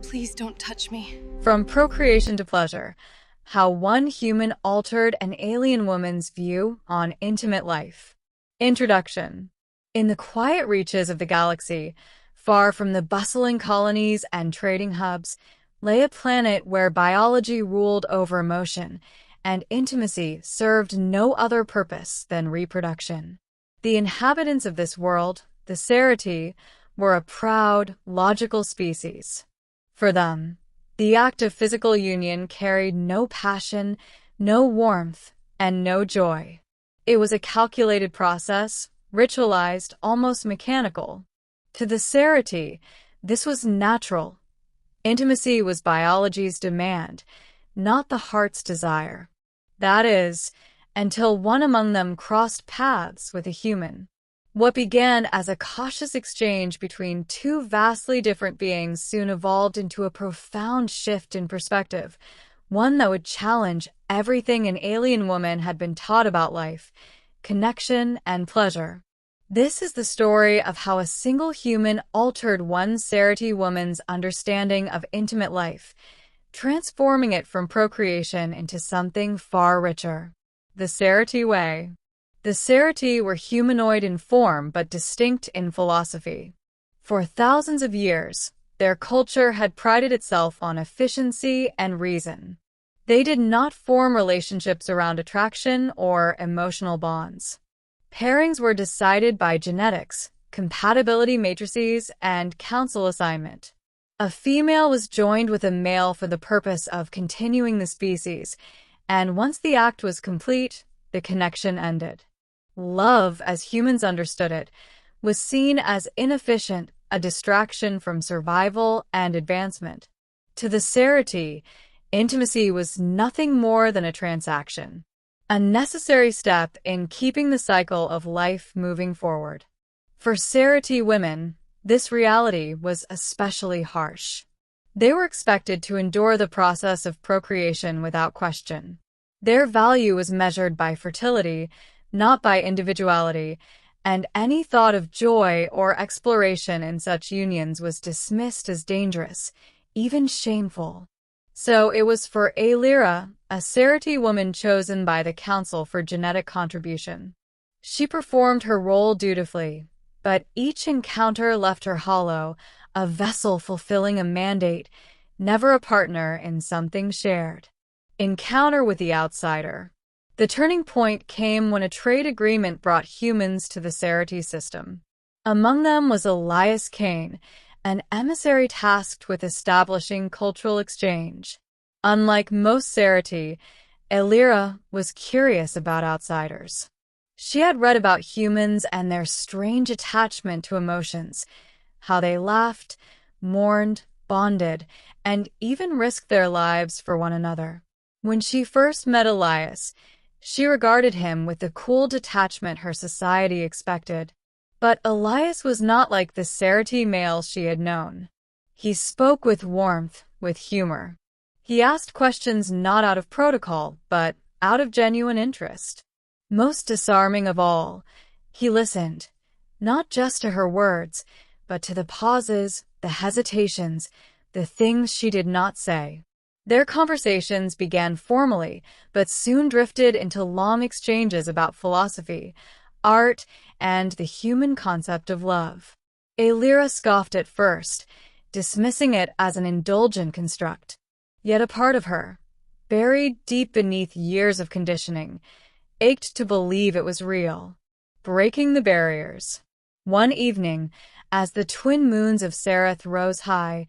Please don't touch me. From procreation to pleasure, how one human altered an alien woman's view on intimate life. Introduction. In the quiet reaches of the galaxy, far from the bustling colonies and trading hubs, lay a planet where biology ruled over emotion, and intimacy served no other purpose than reproduction. The inhabitants of this world, the Cerati, were a proud, logical species. For them, the act of physical union carried no passion, no warmth, and no joy. It was a calculated process, ritualized, almost mechanical. To the Cerati, this was natural. Intimacy was biology's demand, not the heart's desire. That is, until one among them crossed paths with a human. What began as a cautious exchange between two vastly different beings soon evolved into a profound shift in perspective, one that would challenge everything an alien woman had been taught about life, connection, and pleasure. This is the story of how a single human altered one Cerati woman's understanding of intimate life, transforming it from procreation into something far richer. The Cerati way. The Cerati were humanoid in form but distinct in philosophy. For thousands of years, their culture had prided itself on efficiency and reason. They did not form relationships around attraction or emotional bonds. Pairings were decided by genetics, compatibility matrices, and council assignment. A female was joined with a male for the purpose of continuing the species, and once the act was complete, the connection ended. Love, as humans understood it, was seen as inefficient, a distraction from survival and advancement. To the Cerati, intimacy was nothing more than a transaction, a necessary step in keeping the cycle of life moving forward. For Cerati women, this reality was especially harsh. They were expected to endure the process of procreation without question. Their value was measured by fertility, not by individuality, and any thought of joy or exploration in such unions was dismissed as dangerous, even shameful. So it was for Ailira, a Cerati woman chosen by the Council for genetic contribution. She performed her role dutifully, but each encounter left her hollow, a vessel fulfilling a mandate, never a partner in something shared. Encounter with the outsider. The turning point came when a trade agreement brought humans to the Cerati system. Among them was Elias Kane, an emissary tasked with establishing cultural exchange. Unlike most Cerati, Ailira was curious about outsiders. She had read about humans and their strange attachment to emotions, how they laughed, mourned, bonded, and even risked their lives for one another. When she first met Elias, she regarded him with the cool detachment her society expected. But Elias was not like the Cerati male she had known. He spoke with warmth, with humor. He asked questions not out of protocol, but out of genuine interest. Most disarming of all, he listened, not just to her words, but to the pauses, the hesitations, the things she did not say. Their conversations began formally, but soon drifted into long exchanges about philosophy, art, and the human concept of love. Ailira scoffed at first, dismissing it as an indulgent construct. Yet a part of her, buried deep beneath years of conditioning, ached to believe it was real. Breaking the barriers. One evening, as the twin moons of Sereth rose high,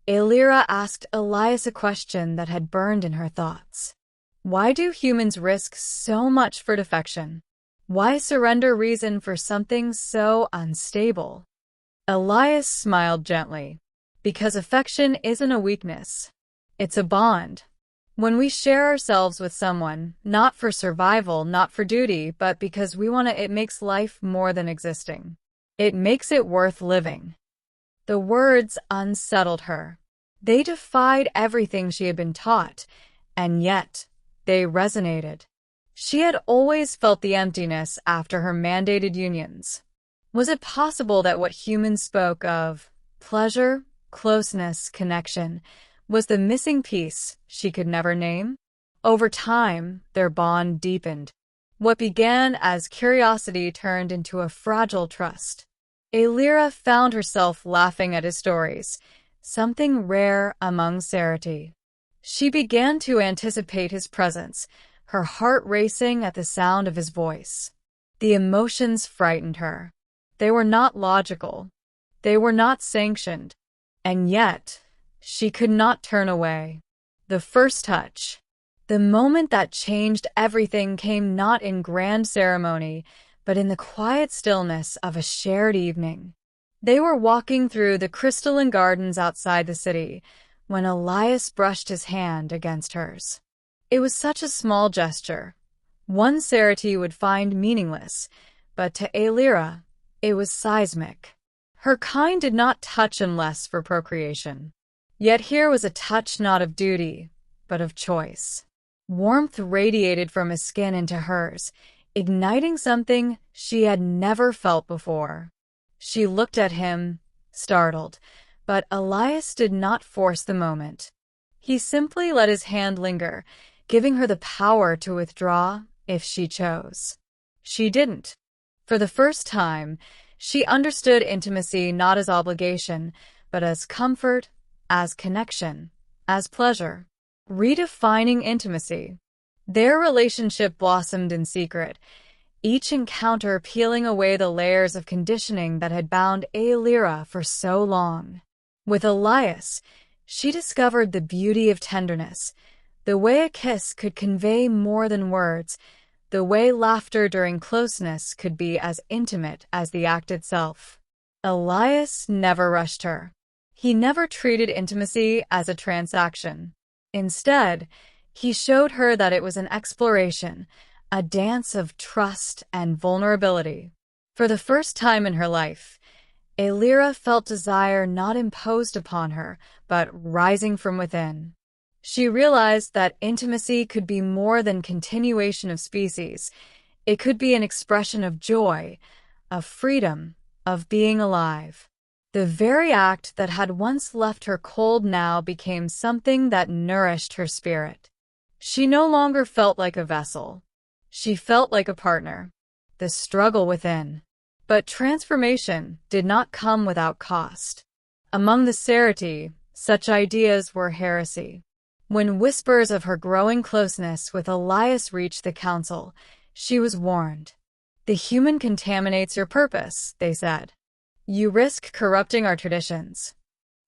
Ailira asked Elias a question that had burned in her thoughts. Why do humans risk so much for defection? Why surrender reason for something so unstable? Elias smiled gently. Because affection isn't a weakness. It's a bond. When we share ourselves with someone, not for survival, not for duty, but because we want to, it makes life more than existing. It makes it worth living. The words unsettled her. They defied everything she had been taught, and yet they resonated. She had always felt the emptiness after her mandated unions. Was it possible that what humans spoke of, pleasure, closeness, connection, was the missing piece she could never name. Over time, their bond deepened. What began as curiosity turned into a fragile trust. Ailira found herself laughing at his stories, something rare among Sarati. She began to anticipate his presence, her heart racing at the sound of his voice. The emotions frightened her. They were not logical. They were not sanctioned. And yet, she could not turn away. The first touch, the moment that changed everything, came not in grand ceremony, but in the quiet stillness of a shared evening. They were walking through the crystalline gardens outside the city when Elias brushed his hand against hers. It was such a small gesture, one Sarati would find meaningless, but to Ailira, it was seismic. Her kind did not touch unless for procreation. Yet here was a touch not of duty, but of choice. Warmth radiated from his skin into hers, igniting something she had never felt before. She looked at him, startled, but Elias did not force the moment. He simply let his hand linger, giving her the power to withdraw if she chose. She didn't. For the first time, she understood intimacy not as obligation, but as comfort, as connection, as pleasure. Redefining intimacy. Their relationship blossomed in secret, each encounter peeling away the layers of conditioning that had bound Ailira for so long. With Elias, she discovered the beauty of tenderness, the way a kiss could convey more than words, the way laughter during closeness could be as intimate as the act itself. Elias never rushed her. He never treated intimacy as a transaction. Instead, he showed her that it was an exploration, a dance of trust and vulnerability. For the first time in her life, Ailira felt desire not imposed upon her, but rising from within. She realized that intimacy could be more than continuation of species. It could be an expression of joy, of freedom, of being alive. The very act that had once left her cold now became something that nourished her spirit. She no longer felt like a vessel. She felt like a partner. The struggle within. But transformation did not come without cost. Among the Sarati, such ideas were heresy. When whispers of her growing closeness with Elias reached the council, she was warned. The human contaminates your purpose, they said. You risk corrupting our traditions.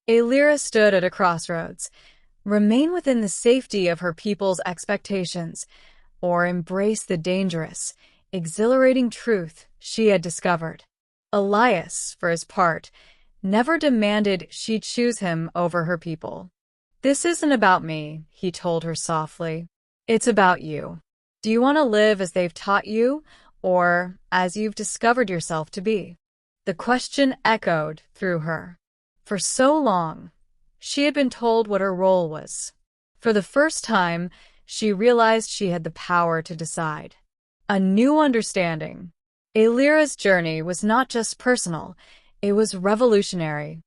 Ailira stood at a crossroads. Remain within the safety of her people's expectations, or embrace the dangerous, exhilarating truth she had discovered. Elias, for his part, never demanded she choose him over her people. This isn't about me, he told her softly. It's about you. Do you want to live as they've taught you, or as you've discovered yourself to be? The question echoed through her. For so long, she had been told what her role was. For the first time, she realized she had the power to decide. A new understanding. Ailira's journey was not just personal, it was revolutionary.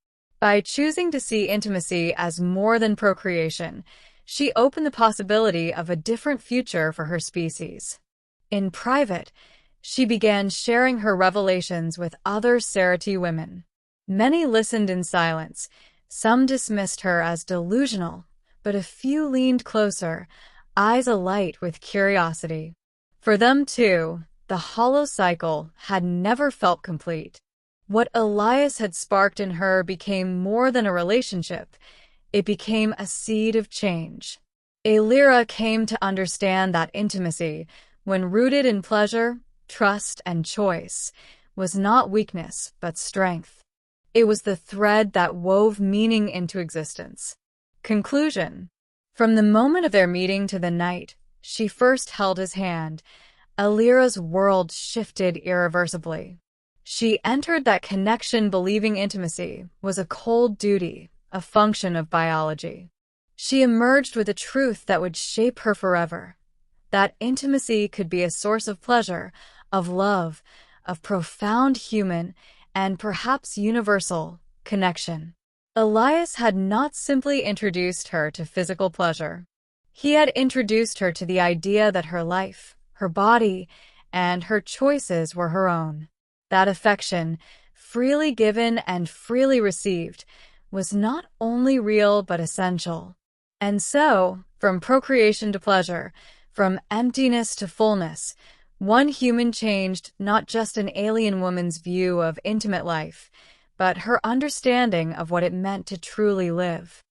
By choosing to see intimacy as more than procreation, she opened the possibility of a different future for her species. In private, she began sharing her revelations with other Sarati women. Many listened in silence. Some dismissed her as delusional, but a few leaned closer, eyes alight with curiosity. For them, too, the hollow cycle had never felt complete. What Elias had sparked in her became more than a relationship. It became a seed of change. Ailira came to understand that intimacy, when rooted in pleasure, trust, and choice, was not weakness, but strength. It was the thread that wove meaning into existence. Conclusion. From the moment of their meeting to the night she first held his hand, Ailira's world shifted irreversibly. She entered that connection believing intimacy was a cold duty, a function of biology. She emerged with a truth that would shape her forever. That intimacy could be a source of pleasure, of love, of profound human, and perhaps universal, connection. Elias had not simply introduced her to physical pleasure. He had introduced her to the idea that her life, her body, and her choices were her own. That affection, freely given and freely received, was not only real but essential. And so, from procreation to pleasure, from emptiness to fullness, one human changed not just an alien woman's view of intimate life, but her understanding of what it meant to truly live.